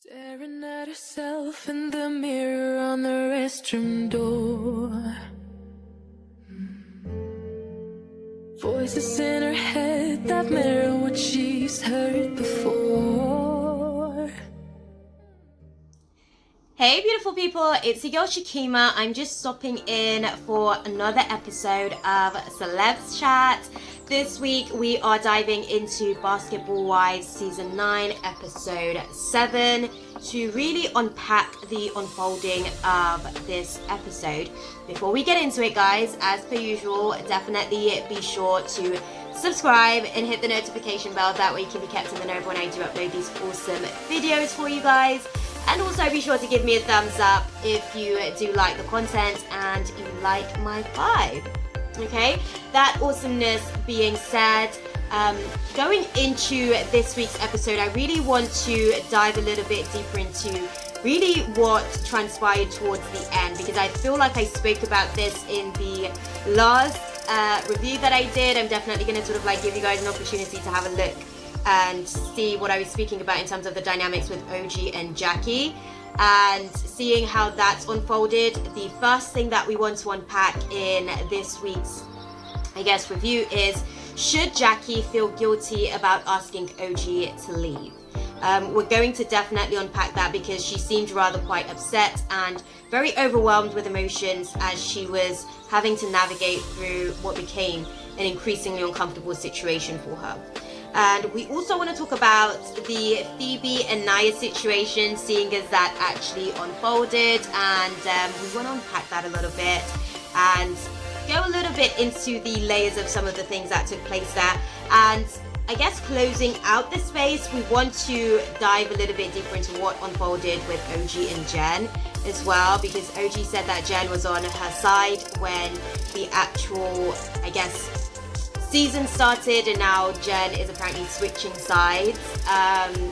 Staring at herself in the mirror on the restroom door. Voices in her head that mirror what she's heard before. Hey beautiful people, it's your girl Shakima. I'm just stopping in for another episode of Celebs Chat. This week we are diving into Basketball Wives Season 9, Episode 7 to really unpack the unfolding of this episode. Before we get into it, guys, as per usual, definitely be sure to subscribe and hit the notification bell. That way you can be kept in the know when I do upload these awesome videos for you guys. And also be sure to give me a thumbs up if you do like the content and you like my vibe. Okay, that awesomeness being said, going into this week's episode, I really want to dive a little bit deeper into really what transpired towards the end, because I feel like I spoke about this in the last review that I did. I'm definitely going to sort of like give you guys an opportunity to have a look and see what I was speaking about in terms of the dynamics with OG and Jackie and seeing how that's unfolded. The first thing that we want to unpack in this week's, I guess, review is, should Jackie feel guilty about asking OG to leave? We're going to definitely unpack that because she seemed rather quite upset and very overwhelmed with emotions as she was having to navigate through what became an increasingly uncomfortable situation for her. And we also want to talk about the Phoebe and Naya situation, seeing as that actually unfolded, and we want to unpack that a little bit and go a little bit into the layers of some of the things that took place there. And I guess closing out the space, we want to dive a little bit deeper into what unfolded with OG and Jen as well, because OG said that Jen was on her side when the actual, I guess, season started, and now Jen is apparently switching sides.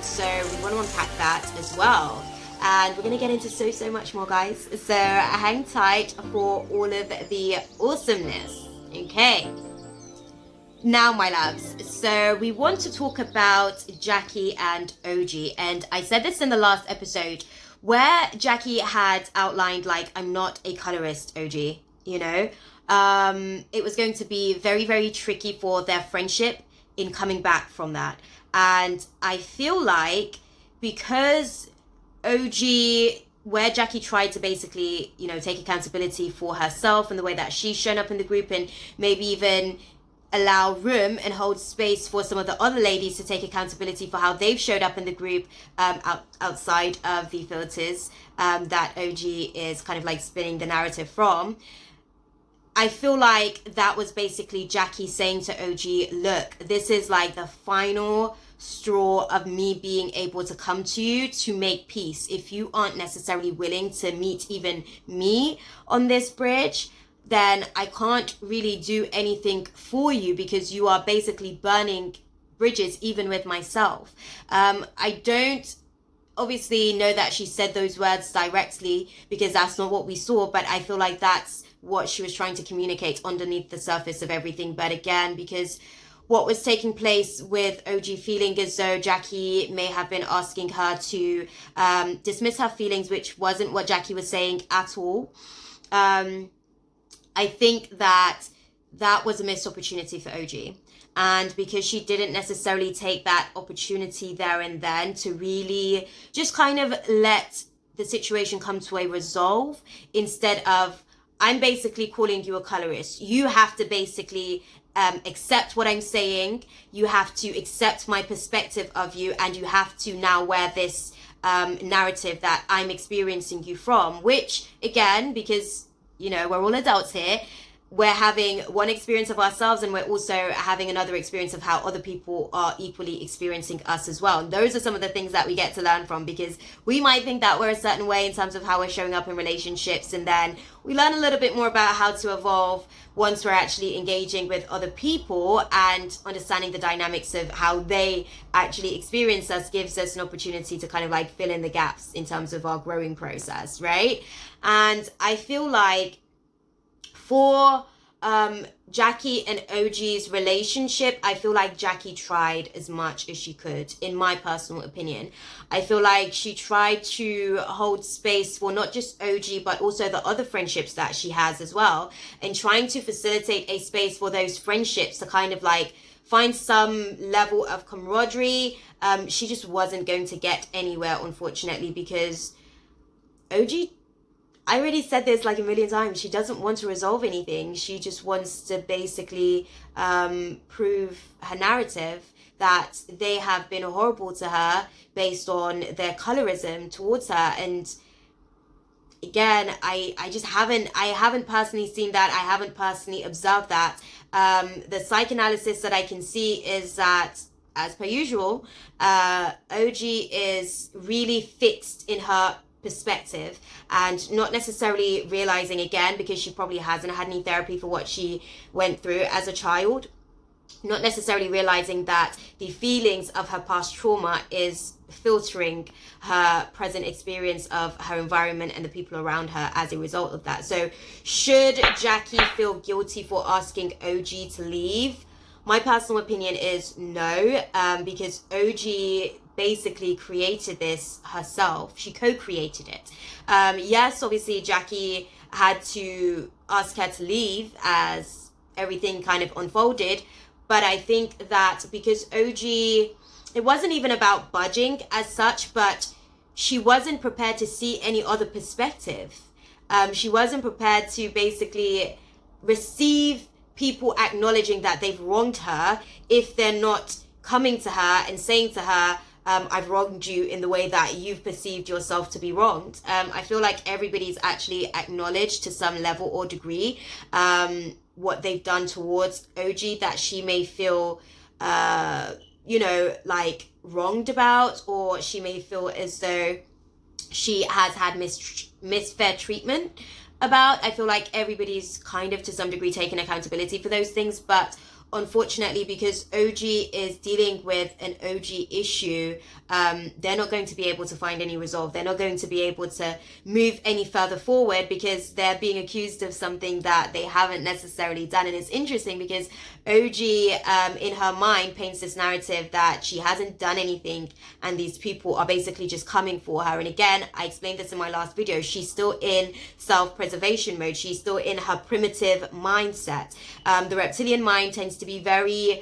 So we want to unpack that as well. And we're going to get into so much more, guys. So hang tight for all of the awesomeness. Okay. Now, my loves, so we want to talk about Jackie and OG. And I said this in the last episode where Jackie had outlined, like, I'm not a colorist, OG, you know? It was going to be very tricky for their friendship in coming back from that. And I feel like because OG, where Jackie tried to basically, you know, take accountability for herself and the way that she's shown up in the group, and maybe even allow room and hold space for some of the other ladies to take accountability for how they've showed up in the group outside of the filters that OG is kind of like spinning the narrative from. I feel like that was basically Jackie saying to OG, look, this is like the final straw of me being able to come to you to make peace. If you aren't necessarily willing to meet even me on this bridge, then I can't really do anything for you, because you are basically burning bridges even with myself. I don't obviously know that she said those words directly, because that's not what we saw, but I feel like that's what she was trying to communicate underneath the surface of everything. But again, because what was taking place with OG feeling as though Jackie may have been asking her to dismiss her feelings, which wasn't what Jackie was saying at all. I think that was a missed opportunity for OG. And because she didn't necessarily take that opportunity there and then to really just kind of let the situation come to a resolve, instead of, I'm basically calling you a colorist. You have to basically accept what I'm saying. You have to accept my perspective of you, and you have to now wear this narrative that I'm experiencing you from, which again, because, you know, we're all adults here, we're having one experience of ourselves, and we're also having another experience of how other people are equally experiencing us as well. And those are some of the things that we get to learn from, because we might think that we're a certain way in terms of how we're showing up in relationships, and then we learn a little bit more about how to evolve once we're actually engaging with other people, and understanding the dynamics of how they actually experience us gives us an opportunity to kind of like fill in the gaps in terms of our growing process, right? And I feel like for Jackie and OG's relationship, I feel like Jackie tried as much as she could, in my personal opinion. I feel like she tried to hold space for not just OG, but also the other friendships that she has as well, and trying to facilitate a space for those friendships to kind of like find some level of camaraderie. She just wasn't going to get anywhere, unfortunately, because OG, I already said this like a million times, she doesn't want to resolve anything. She just wants to basically prove her narrative that they have been horrible to her based on their colorism towards her. And again, I haven't personally seen that. I haven't personally observed that. The psychoanalysis that I can see is that, as per usual, OG is really fixed in her perspective and not necessarily realizing, again, because she probably hasn't had any therapy for what she went through as a child, not necessarily realizing that the feelings of her past trauma is filtering her present experience of her environment and the people around her as a result of that. So should Jackie feel guilty for asking OG to leave? My personal opinion is no, because OG basically created this herself. She co-created it. Yes, obviously Jackie had to ask her to leave as everything kind of unfolded, but I think that because OG, it wasn't even about budging as such, but she wasn't prepared to see any other perspective. She wasn't prepared to basically receive people acknowledging that they've wronged her if they're not coming to her and saying to her, I've wronged you in the way that you've perceived yourself to be wronged. I feel like everybody's actually acknowledged to some level or degree what they've done towards OG that she may feel, like wronged about, or she may feel as though she has had misfair treatment about. I feel like everybody's kind of to some degree taking accountability for those things, but unfortunately, because OG is dealing with an OG issue, they're not going to be able to find any resolve. They're not going to be able to move any further forward because they're being accused of something that they haven't necessarily done. And it's interesting because OG, in her mind, paints this narrative that she hasn't done anything and these people are basically just coming for her. And again, I explained this in my last video, she's still in self-preservation mode. She's still in her primitive mindset. The reptilian mind tends to be very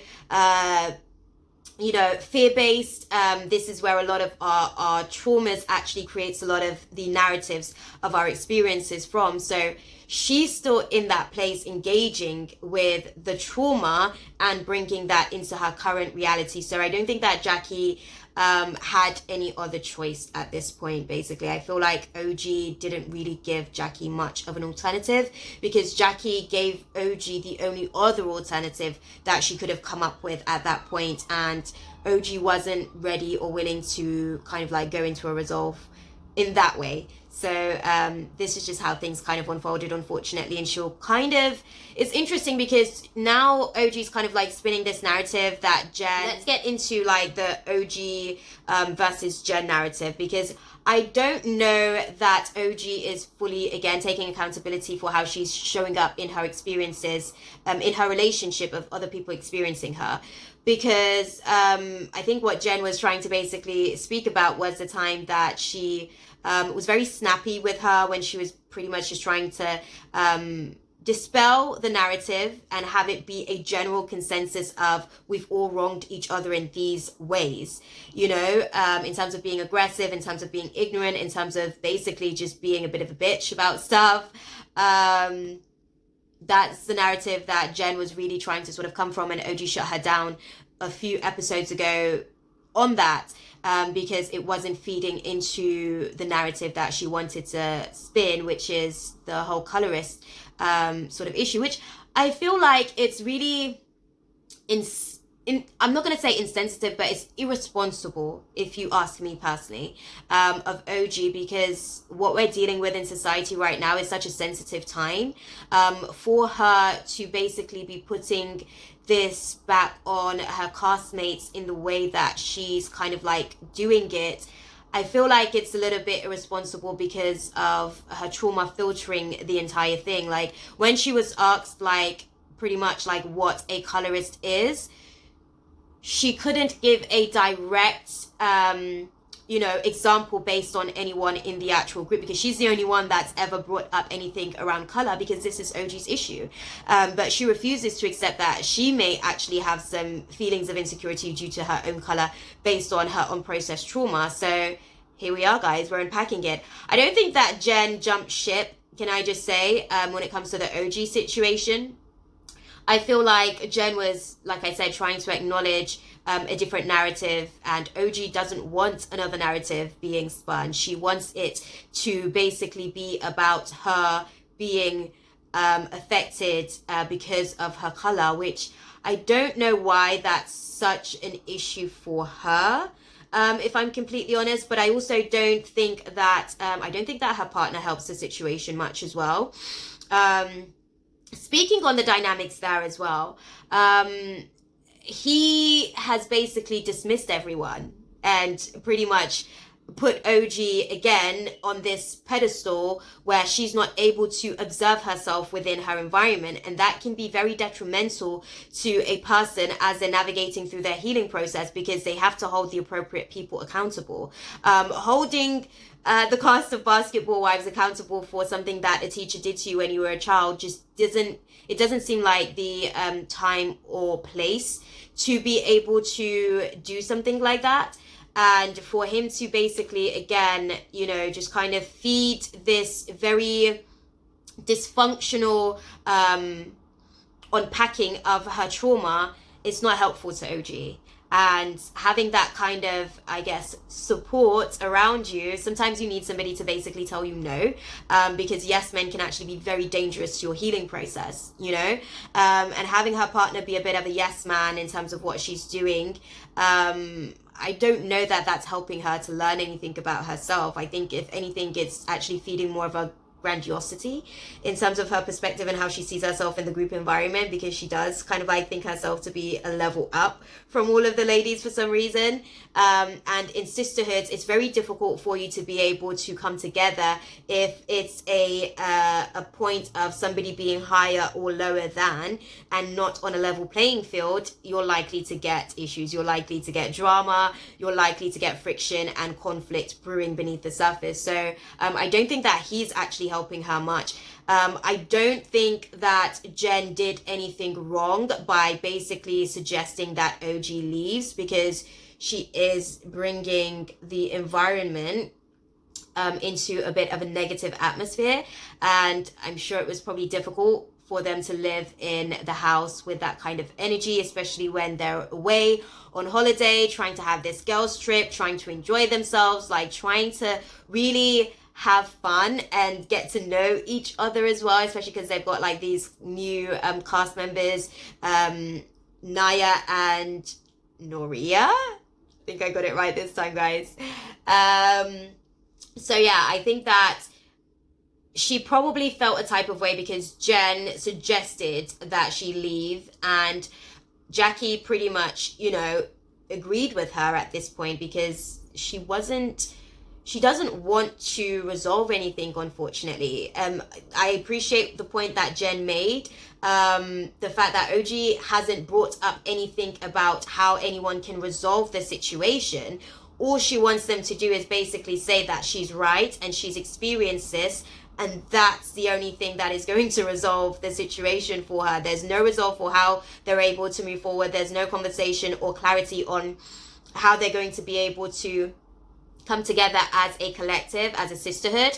fear-based. This is where a lot of our traumas actually creates a lot of the narratives of our experiences from. So she's still in that place, engaging with the trauma and bringing that into her current reality. So I don't think that Jackie had any other choice at this point. Basically, I feel like OG didn't really give Jackie much of an alternative, because Jackie gave OG the only other alternative that she could have come up with at that point, and OG wasn't ready or willing to kind of like go into a resolve in that way. So this is just how things kind of unfolded, unfortunately. And she'll kind of, it's interesting because now OG's kind of like spinning this narrative that Jen, let's get into like the OG versus Jen narrative, because I don't know that OG is fully, again, taking accountability for how she's showing up in her experiences, in her relationship of other people experiencing her. Because I think what Jen was trying to basically speak about was the time that she was very snappy with her when she was pretty much just trying to dispel the narrative and have it be a general consensus of we've all wronged each other in these ways, in terms of being aggressive, in terms of being ignorant, in terms of basically just being a bit of a bitch about stuff. That's the narrative that Jen was really trying to sort of come from, and OG shut her down a few episodes ago on that, because it wasn't feeding into the narrative that she wanted to spin, which is the whole colorist sort of issue, which I feel like it's really I'm not going to say insensitive, but it's irresponsible, if you ask me personally, of OG, because what we're dealing with in society right now is such a sensitive time. For her to basically be putting this back on her castmates in the way that she's kind of like doing it, I feel like it's a little bit irresponsible because of her trauma filtering the entire thing. Like when she was asked, like, pretty much like what a colorist is, she couldn't give a direct example based on anyone in the actual group, because she's the only one that's ever brought up anything around color, because this is OG's issue. But she refuses to accept that she may actually have some feelings of insecurity due to her own color based on her unprocessed trauma. So here we are, guys, we're unpacking it. I don't think that Jen jumped ship, can I just say, when it comes to the OG situation. I feel like Jen was, like I said, trying to acknowledge a different narrative, and OG doesn't want another narrative being spun. She wants it to basically be about her being affected because of her color, which I don't know why that's such an issue for her, if I'm completely honest. But I also don't think that her partner helps the situation much as well. Speaking on the dynamics there as well, he has basically dismissed everyone and pretty much put OG again on this pedestal where she's not able to observe herself within her environment, and that can be very detrimental to a person as they're navigating through their healing process, because they have to hold the appropriate people accountable. Holding the cast of Basketball Wives accountable for something that a teacher did to you when you were a child just doesn't seem like the time or place to be able to do something like that. And for him to basically, again, just kind of feed this very dysfunctional unpacking of her trauma, it's not helpful to OG. And having that kind of, I guess, support around you, sometimes you need somebody to basically tell you no, because yes men can actually be very dangerous to your healing process, and having her partner be a bit of a yes man in terms of what she's doing, I don't know that that's helping her to learn anything about herself. I think if anything, it's actually feeding more of a grandiosity in terms of her perspective and how she sees herself in the group environment, because she does kind of think herself to be a level up from all of the ladies for some reason. And in sisterhoods, it's very difficult for you to be able to come together if it's a point of somebody being higher or lower than, and not on a level playing field. You're likely to get issues, you're likely to get drama, you're likely to get friction and conflict brewing beneath the surface. So I don't think that he's actually helping her much. I don't think that Jen did anything wrong by basically suggesting that OG leaves, because she is bringing the environment into a bit of a negative atmosphere, and I'm sure it was probably difficult for them to live in the house with that kind of energy, especially when they're away on holiday, trying to have this girls trip, trying to enjoy themselves, like trying to really have fun and get to know each other as well, especially because they've got like these new cast members, Naya and Noria. I think I got it right this time, guys. So yeah, I think that she probably felt a type of way because Jen suggested that she leave, and Jackie pretty much, agreed with her at this point, because she doesn't want to resolve anything, unfortunately. I appreciate the point that Jen made. The fact that OG hasn't brought up anything about how anyone can resolve the situation. All she wants them to do is basically say that she's right and she's experienced this, and that's the only thing that is going to resolve the situation for her. There's no resolve for how they're able to move forward. There's no conversation or clarity on how they're going to be able to come together as a collective, as a sisterhood,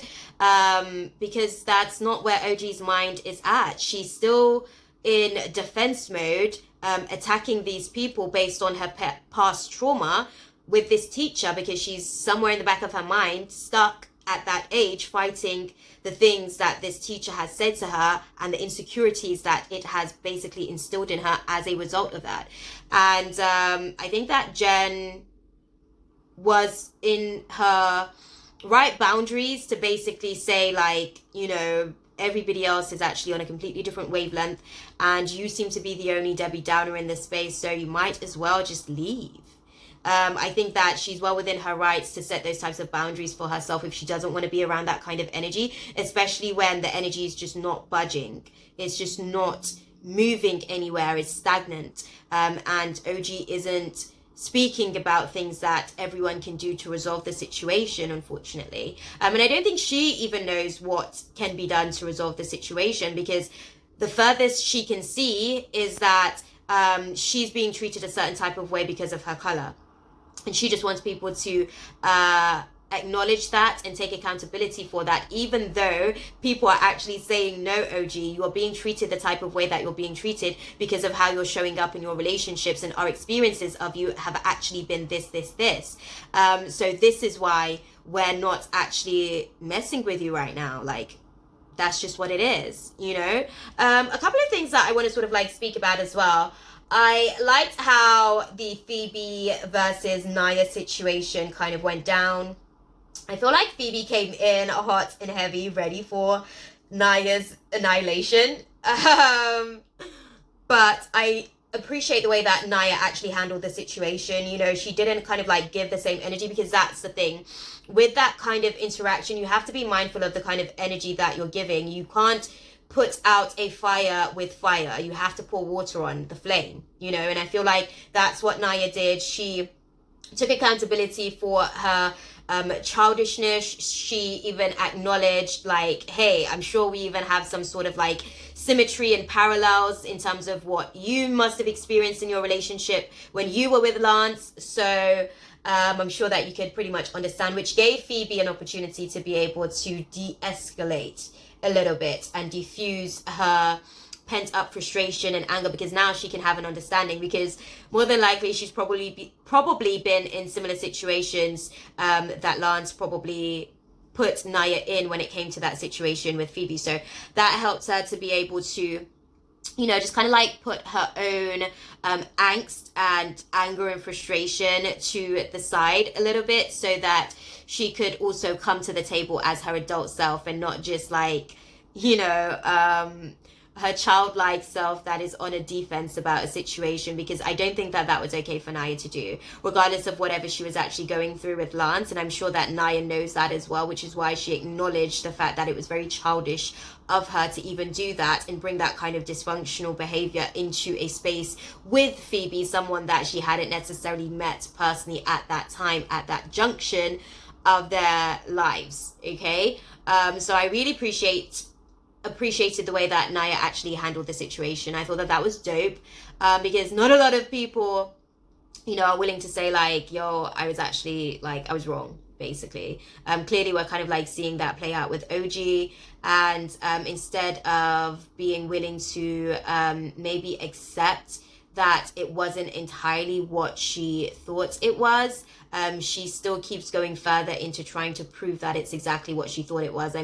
because that's not where OG's mind is at. She's still in defense mode, attacking these people based on her past trauma with this teacher, because she's somewhere in the back of her mind stuck at that age fighting the things that this teacher has said to her and the insecurities that it has basically instilled in her as a result of that. And I think that Jen was in her right boundaries to basically say, like, everybody else is actually on a completely different wavelength and you seem to be the only Debbie Downer in this space, so you might as well just leave. I think that she's well within her rights to set those types of boundaries for herself if she doesn't want to be around that kind of energy, especially when the energy is just not budging. It's just not moving anywhere, is stagnant, and OG isn't speaking about things that everyone can do to resolve the situation, unfortunately. And I don't think she even knows what can be done to resolve the situation, because the furthest she can see is that she's being treated a certain type of way because of her color. And she just wants people to acknowledge that and take accountability for that, even though people are actually saying, no, OG, you are being treated the type of way that you're being treated because of how you're showing up in your relationships, and our experiences of you have actually been this. So this is why we're not actually messing with you right now. Like, that's just what it is, you know? A couple of things that I want to sort of like speak about as well. I liked how the Phoebe versus Nia situation kind of went down. I feel like Phoebe came in hot and heavy, ready for Nia's annihilation. But I appreciate the way that Nia actually handled the situation. You know, she didn't kind of like give the same energy, because that's the thing. With that kind of interaction, you have to be mindful of the kind of energy that you're giving. You can't put out a fire with fire. You have to pour water on the flame, you know? And I feel like that's what Nia did. She took accountability for her childishness. She even acknowledged, like, hey, I'm sure we even have some sort of like symmetry and parallels in terms of what you must have experienced in your relationship when you were with Lance. So I'm sure that you could pretty much understand, which gave Phoebe an opportunity to be able to de-escalate a little bit and diffuse her pent up frustration and anger, because now she can have an understanding, because more than likely she's probably been in similar situations that Lance probably put Nia in when it came to that situation with Phoebe. So that helped her to be able to, you know, just kind of like put her own angst and anger and frustration to the side a little bit, so that she could also come to the table as her adult self, and not just like, you know, her childlike self that is on a defense about a situation, because I don't think that that was okay for Nia to do, regardless of whatever she was actually going through with Lance. And I'm sure that Nia knows that as well, which is why she acknowledged the fact that it was very childish of her to even do that and bring that kind of dysfunctional behavior into a space with Phoebe, someone that she hadn't necessarily met personally at that time, at that junction of their lives. Okay, so I really appreciated the way that Nia actually handled the situation. I thought that that was dope, because not a lot of people, you know, are willing to say like, yo, I was actually like, I was wrong, basically. Clearly we're kind of like seeing that play out with OG, and instead of being willing to maybe accept that it wasn't entirely what she thought it was, she still keeps going further into trying to prove that it's exactly what she thought it was.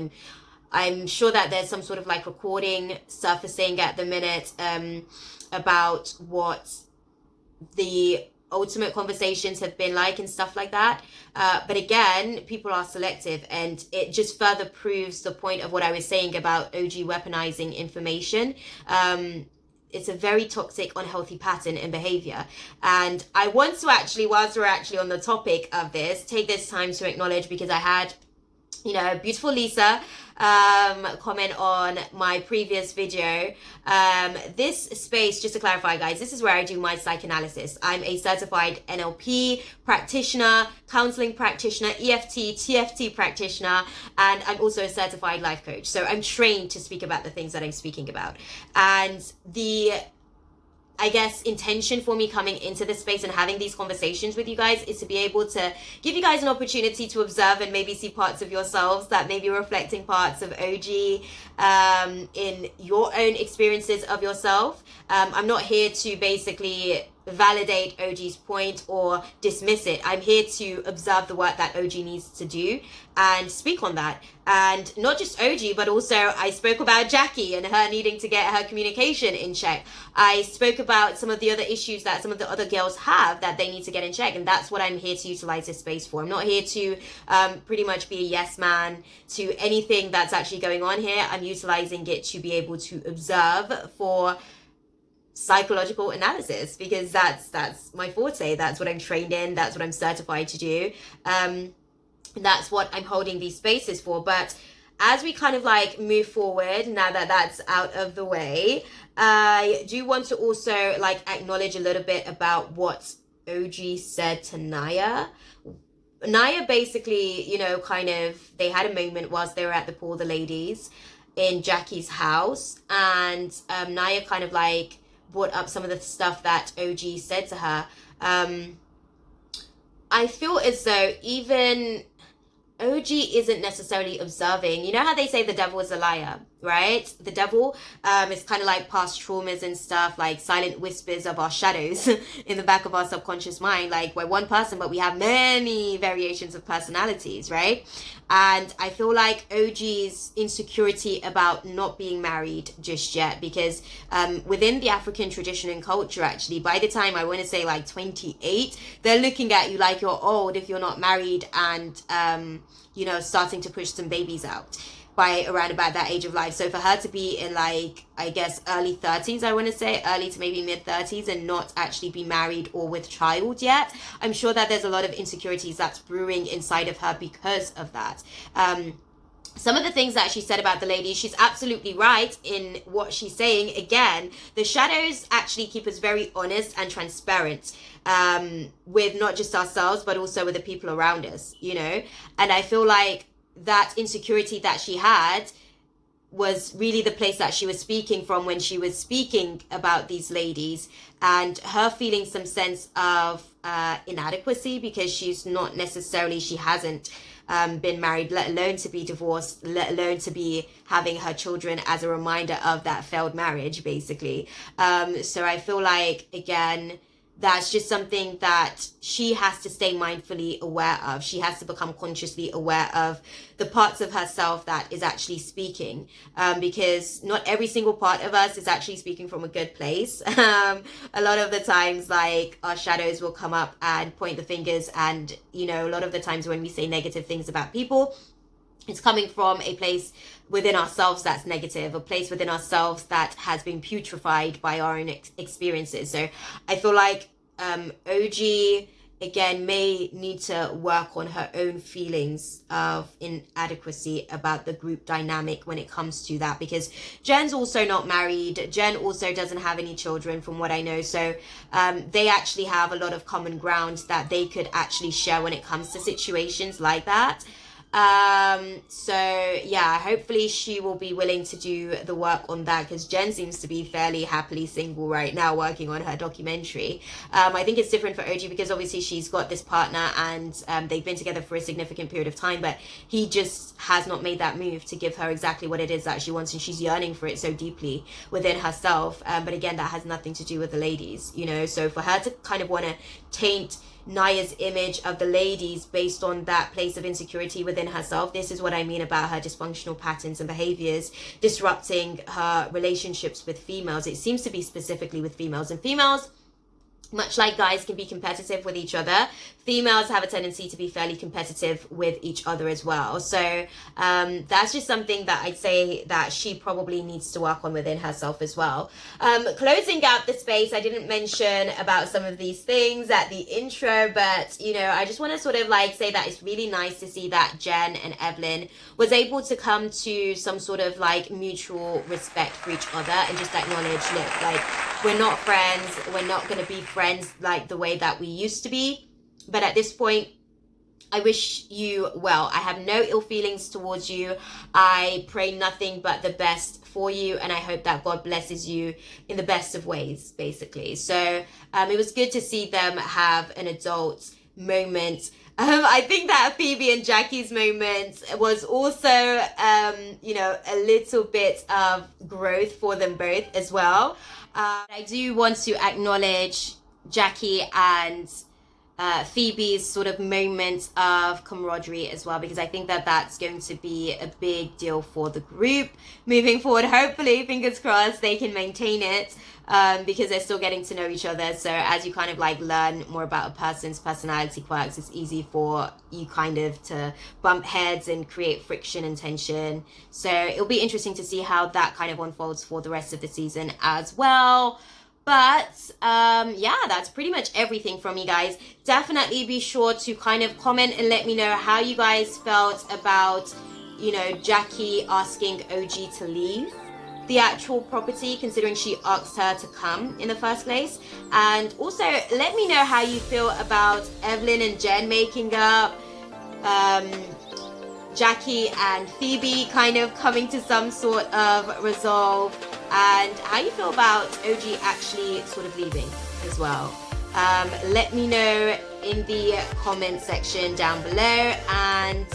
I'm sure that there's some sort of like recording surfacing at the minute about what the ultimate conversations have been like and stuff like that. But again, people are selective, and it just further proves the point of what I was saying about OG weaponizing information. It's a very toxic, unhealthy pattern and behavior. And I want to actually, whilst we're actually on the topic of this, take this time to acknowledge, because I had, you know, beautiful Lisa comment on my previous video. This space, just to clarify guys, this is where I do my psychoanalysis. I'm a certified NLP practitioner, counseling practitioner, EFT, TFT practitioner, and I'm also a certified life coach. So I'm trained to speak about the things that I'm speaking about. And the, I guess, intention for me coming into this space and having these conversations with you guys is to be able to give you guys an opportunity to observe and maybe see parts of yourselves that may be reflecting parts of OG in your own experiences of yourself. I'm not here to basically validate OG's point or dismiss it. I'm here to observe the work that OG needs to do and speak on that. And not just OG, but also I spoke about Jackie and her needing to get her communication in check. I spoke about some of the other issues that some of the other girls have that they need to get in check. And that's what I'm here to utilize this space for. I'm not here to pretty much be a yes man to anything that's actually going on here. I'm utilizing it to be able to observe for psychological analysis, because that's my forte. That's what I'm trained in. That's what I'm certified to do. That's what I'm holding these spaces for. But as we kind of like move forward, now that that's out of the way, I do want to also like acknowledge a little bit about what OG said to Naya. Naya basically, you know, kind of, they had a moment whilst they were at the pool, the ladies, in Jackie's house, and Naya kind of like brought up some of the stuff that OG said to her. I feel as though even OG isn't necessarily observing. You know how they say the devil is a liar, right? The devil is kind of like past traumas and stuff, like silent whispers of our shadows in the back of our subconscious mind. Like, we're one person, but we have many variations of personalities, right? And I feel like OG's insecurity about not being married just yet, because within the African tradition and culture, actually, by the time I want to say like 28, they're looking at you like you're old if you're not married, and you know, starting to push some babies out by around about that age of life. So for her to be in like, I guess, early 30s, I want to say, early to maybe mid 30s, and not actually be married or with child yet, I'm sure that there's a lot of insecurities that's brewing inside of her because of that. Some of the things that she said about the ladies, she's absolutely right in what she's saying. Again, the shadows actually keep us very honest and transparent, with not just ourselves, but also with the people around us, you know? And I feel like that insecurity that she had was really the place that she was speaking from when she was speaking about these ladies, and her feeling some sense of inadequacy because she's not necessarily, she hasn't been married, let alone to be divorced, let alone to be having her children as a reminder of that failed marriage, basically. So I feel like, again, that's just something that she has to stay mindfully aware of. She has to become consciously aware of the parts of herself that is actually speaking, because not every single part of us is actually speaking from a good place. A lot of the times, like, our shadows will come up and point the fingers, and, you know, a lot of the times when we say negative things about people, it's coming from a place within ourselves that's negative, a place within ourselves that has been putrefied by our own experiences. So I feel like OG, again, may need to work on her own feelings of inadequacy about the group dynamic when it comes to that, because Jen's also not married. Jen also doesn't have any children, from what I know. So they actually have a lot of common ground that they could actually share when it comes to situations like that. So yeah, hopefully she will be willing to do the work on that, because Jen seems to be fairly happily single right now, working on her documentary. I think it's different for OG because obviously she's got this partner, and they've been together for a significant period of time, but he just has not made that move to give her exactly what it is that she wants, and she's yearning for it so deeply within herself. But again, that has nothing to do with the ladies, you know. So for her to kind of want to taint Naya's image of the ladies based on that place of insecurity within herself, this is what I mean about her dysfunctional patterns and behaviors disrupting her relationships with females. It seems to be specifically with females, and females, much like guys can be competitive with each other, females have a tendency to be fairly competitive with each other as well. So that's just something that I'd say that she probably needs to work on within herself as well. Closing out the space, I didn't mention about some of these things at the intro, but, you know, I just want to sort of like say that it's really nice to see that Jen and Evelyn was able to come to some sort of like mutual respect for each other, and just acknowledge, look, like, we're not friends, we're not going to be friends like the way that we used to be, but at this point, I wish you well. I have no ill feelings towards you. I pray nothing but the best for you, and I hope that God blesses you in the best of ways, basically. So it was good to see them have an adult moment. I think that Phoebe and Jackie's moment was also, you know, a little bit of growth for them both as well. I do want to acknowledge Jackie and Phoebe's sort of moment of camaraderie as well, because I think that that's going to be a big deal for the group moving forward. Hopefully, fingers crossed, they can maintain it, because they're still getting to know each other. So as you kind of like learn more about a person's personality quirks, it's easy for you kind of to bump heads and create friction and tension. So it'll be interesting to see how that kind of unfolds for the rest of the season as well. But yeah, that's pretty much everything from you guys. Definitely be sure to kind of comment and let me know how you guys felt about you know, Jackie asking OG to leave the actual property, considering she asked her to come in the first place. And also, let me know how you feel about Evelyn and Jen making up, Jackie and Phoebe kind of coming to some sort of resolve, and how you feel about OG actually sort of leaving as well. Let me know in the comment section down below, and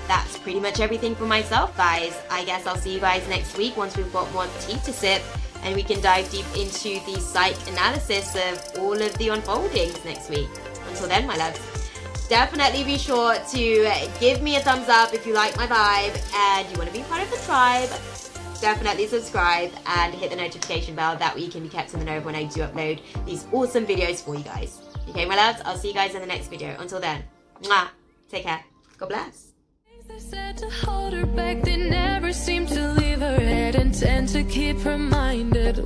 that's pretty much everything for myself, guys. I guess I'll see you guys next week once we've got more tea to sip and we can dive deep into the psych analysis of all of the unfoldings next week. Until then, my loves, definitely be sure to give me a thumbs up if you like my vibe and you want to be part of the tribe. Definitely subscribe and hit the notification bell, that way you can be kept in the know of when I do upload these awesome videos for you guys. Okay, my loves, I'll see you guys in the next video. Until then, mwah, take care, God bless. They said to hold her back, they never seem to leave her head, and tend to keep her minded.